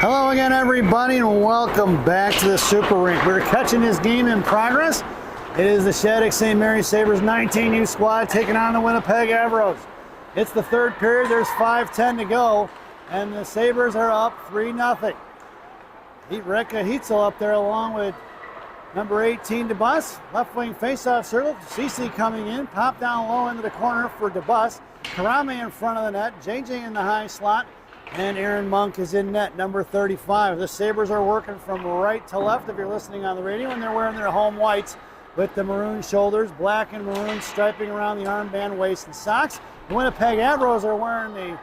Hello again, everybody, and welcome back to the Super Rink. We're catching this game in progress. It is the Shattuck St. Mary Sabres 19U squad taking on the Winnipeg Avros. It's the third period. There's 5:10 to go, and the Sabres are up 3-0. Rekka Heitzel up there along with number 18, DeBus. Left wing faceoff circle. CC coming in. Pop down low into the corner for DeBus. Karame in front of the net. JJ in the high slot. And Aaron Monk is in net, number 35. The Sabres are working from right to left if you're listening on the radio, and they're wearing their home whites with the maroon shoulders, black and maroon striping around the armband, waist, and socks. The Winnipeg Avros are wearing the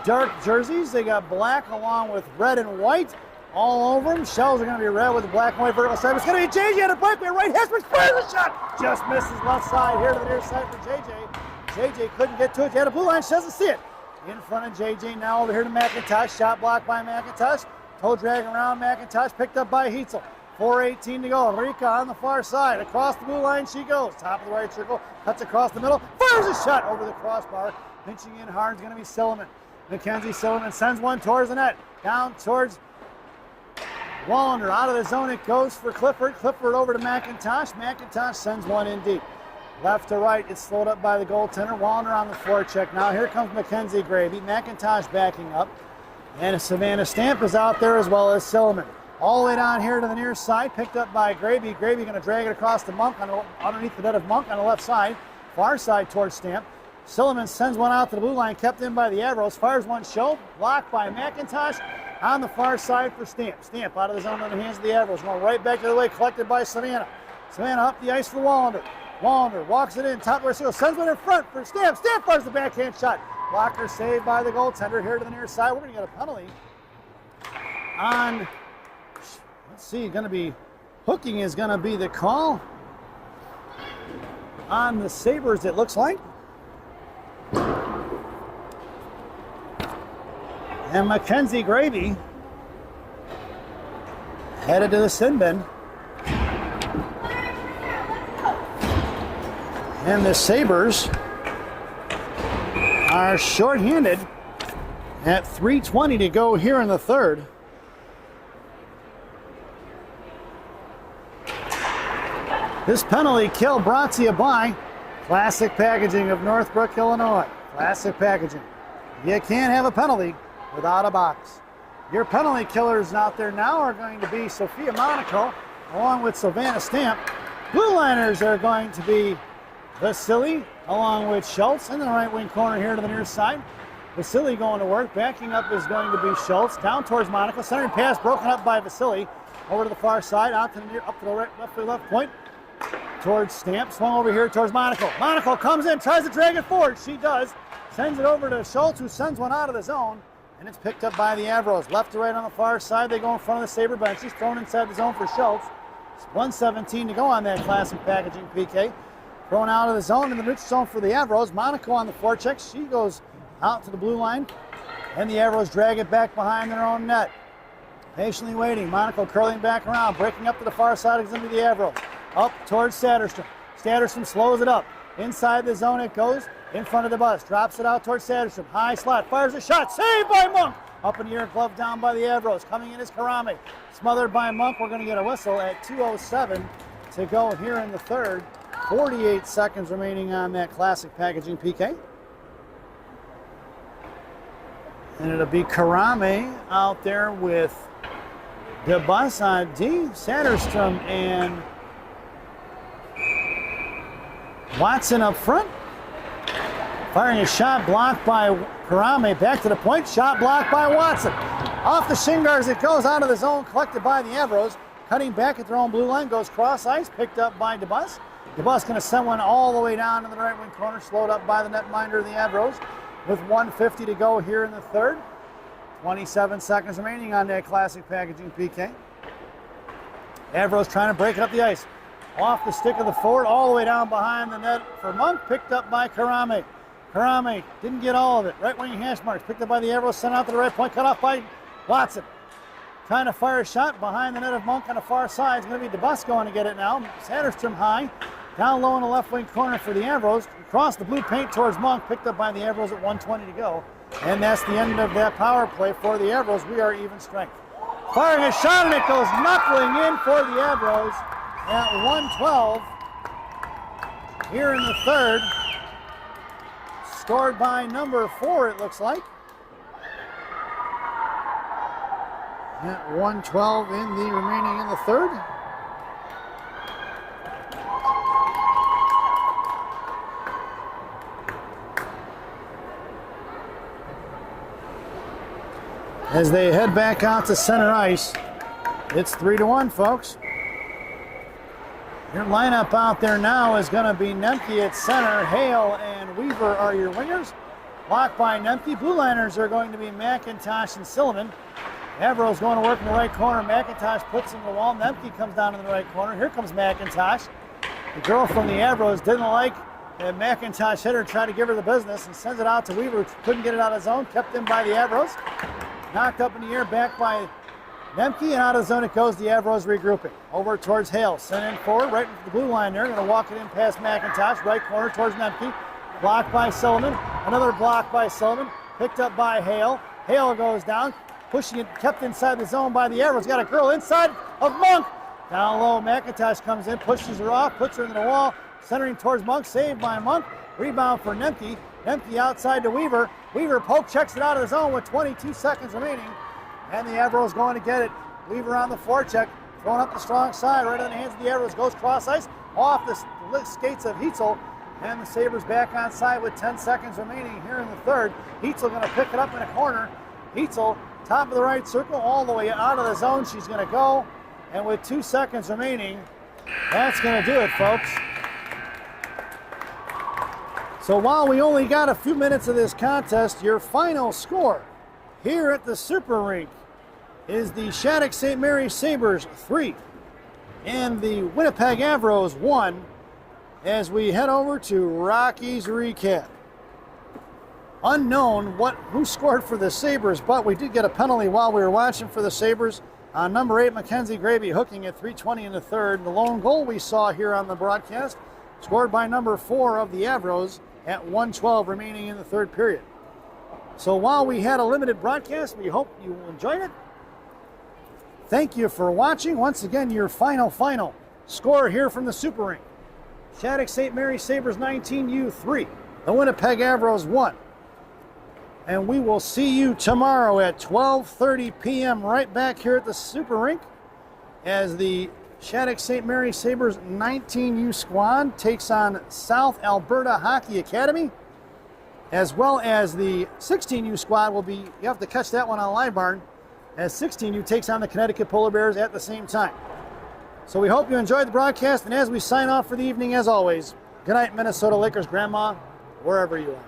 dark jerseys. They got black along with red and white all over them. Shells are going to be red with the black and white vertical stripe. It's going to be JJ on a breakaway right. Hesper fires a shot. Just misses left side here to the near side for JJ. JJ couldn't get to it. He had a blue line. She doesn't see it. In front of JJ now over here to McIntosh. Shot blocked by McIntosh. Toe drag around McIntosh. Picked up by Heitzel. 4:18 to go. Rika on the far side. Across the blue line she goes. Top of the right circle. Cuts across the middle. Fires a shot over the crossbar. Pinching in hard is going to be Silliman. Mackenzie Silliman sends one towards the net. Down towards Wallander. Out of the zone it goes for Clifford. Clifford over to McIntosh. McIntosh sends one in deep. Left to right, it's slowed up by the goaltender. Wallander on the forecheck now. Here comes Mackenzie Gravy. McIntosh backing up. And Savannah Stamp is out there as well as Silliman. All the way down here to the near side, picked up by Gravy. Gravy going to drag it across the Monk, underneath the net of Monk on the left side. Far side towards Stamp. Silliman sends one out to the blue line, kept in by the Avros. Fires one show, blocked by McIntosh. On the far side for Stamp. Stamp out of the zone in the hands of the Avros. Going right back to the way, collected by Savannah. Savannah up the ice for Wallander. Wallander walks it in, top where she sends one in front for Stamp. Stamp fires the backhand shot. Blocker saved by the goaltender here to the near side. We're going to get a penalty on, let's see, going to be, hooking is going to be the call on the Sabres, it looks like. And Mackenzie Gravy headed to the sin bin. And the Sabres are shorthanded at 3:20 to go here in the third. This penalty kill brought to you by Classic Packaging of Northbrook, Illinois. Classic Packaging. You can't have a penalty without a box. Your penalty killers out there now are going to be Sophia Monaco along with Savannah Stamp. Blue liners are going to be Vasily along with Schultz in the right wing corner here to the near side. Vasily going to work. Backing up is going to be Schultz. Down towards Monaco. Centering pass broken up by Vasily. Over to the far side. Out to the near, up to the right, left point. Towards Stamp. Swung over here towards Monaco. Monaco comes in, tries to drag it forward. She does. Sends it over to Schultz, who sends one out of the zone. And it's picked up by the Avros. Left to right on the far side. They go in front of the Sabre bench. She's thrown inside the zone for Schultz. It's 1:17 to go on that Classic Packaging PK. Thrown out of the zone in the neutral zone for the Avros. Monaco on the forecheck. She goes out to the blue line. And the Avros drag it back behind their own net. Patiently waiting. Monaco curling back around. Breaking up to the far side is into the Avros. Up towards Satterstrom. Satterstrom slows it up. Inside the zone it goes. In front of the bus. Drops it out towards Satterstrom. High slot. Fires a shot. Saved by Monk. Up in the air. Glove down by the Avros. Coming in is Karame. Smothered by Monk. We're going to get a whistle at 2:07 to go here in the third. 48 seconds remaining on that Classic Packaging PK. And it'll be Karame out there with DeBus on D, Satterstrom and Watson up front. Firing a shot blocked by Karame. Back to the point. Shot blocked by Watson. Off the shin guards it goes out of the zone. Collected by the Avros. Cutting back at their own blue line. Goes cross ice. Picked up by DeBus. DeBus going to send one all the way down in the right wing corner, slowed up by the netminder of the Avros with 1:50 to go here in the third. 27 seconds remaining on that Classic Packaging PK. Avros trying to break it up the ice. Off the stick of the forward, all the way down behind the net for Monk, picked up by Karame. Karame didn't get all of it. Right wing hash marks, picked up by the Avros, sent out to the right point, cut off by Watson. Trying to fire a shot behind the net of Monk on the far side. It's going to be DeBus going to get it now. Satterstrom high. Down low in the left wing corner for the Avros. Across the blue paint towards Monk. Picked up by the Avros at 1:20 to go. And that's the end of that power play for the Avros. We are even strength. firing a shot, and it goes knuckling in for the Avros at 1:12 here in the third. Scored by number 4, it looks like. At 1:12 in the remaining in the third. As they head back out to center ice, it's 3-1, folks. Your lineup out there now is going to be Nemke at center. Hale and Weaver are your wingers. Blocked by Nemke. Blue liners are going to be McIntosh and Silliman. Avros going to work in the right corner. McIntosh puts in the wall. Nemke comes down in the right corner. Here comes McIntosh. The girl from the Avros didn't like that McIntosh hit her, tried to give her the business, and sends it out to Weaver. Couldn't get it out of zone. Kept in by the Avros. Knocked up in the air, back by Nemke, and out of zone it goes. The Avros regrouping. Over towards Hale. Sent in forward, right into the blue line there. Going to walk it in past McIntosh. Right corner towards Nemke. Blocked by Silliman. Another block by Silliman. Picked up by Hale. Hale goes down. Pushing it, kept inside the zone by the Avros. Got a girl inside of Monk. Down low, McIntosh comes in, pushes her off, puts her into the wall. Centering towards Monk. Saved by Monk. Rebound for Nemke. Nemke outside to Weaver. Weaver poke checks it out of the zone with 22 seconds remaining. And the Avros going to get it. Weaver on the forecheck. Throwing up the strong side right in the hands of the Avros. Goes cross ice off the skates of Heitzel. And the Sabres back on side with 10 seconds remaining here in the third. Heitzel going to pick it up in a corner. Heitzel, top of the right circle, all the way out of the zone. She's going to go. And with 2 seconds remaining, that's going to do it, folks. So while we only got a few minutes of this contest, your final score here at the Super Rink is the Shattuck St. Mary Sabres 3 and the Winnipeg Avros 1 as we head over to Rocky's recap. Unknown who scored for the Sabres, but we did get a penalty while we were watching for the Sabres. Number 8, Mackenzie Gravy, hooking at 3:20 in the third. The lone goal we saw here on the broadcast, scored by number 4 of the Avros at 1:12 remaining in the third period. So while we had a limited broadcast, we hope you enjoyed it. Thank you for watching. Once again, your final score here from the Super Rink. Shattuck St. Mary Sabres 19U 3, the Winnipeg Avros 1. And we will see you tomorrow at 12:30 p.m. right back here at the Super Rink as the Shattuck St. Mary Sabres 19U squad takes on South Alberta Hockey Academy, as well as the 16U squad will be, you have to catch that one on Live Barn, as 16U takes on the Connecticut Polar Bears at the same time. So we hope you enjoyed the broadcast, and as we sign off for the evening, as always, good night, Minnesota Lakers, Grandma, wherever you are.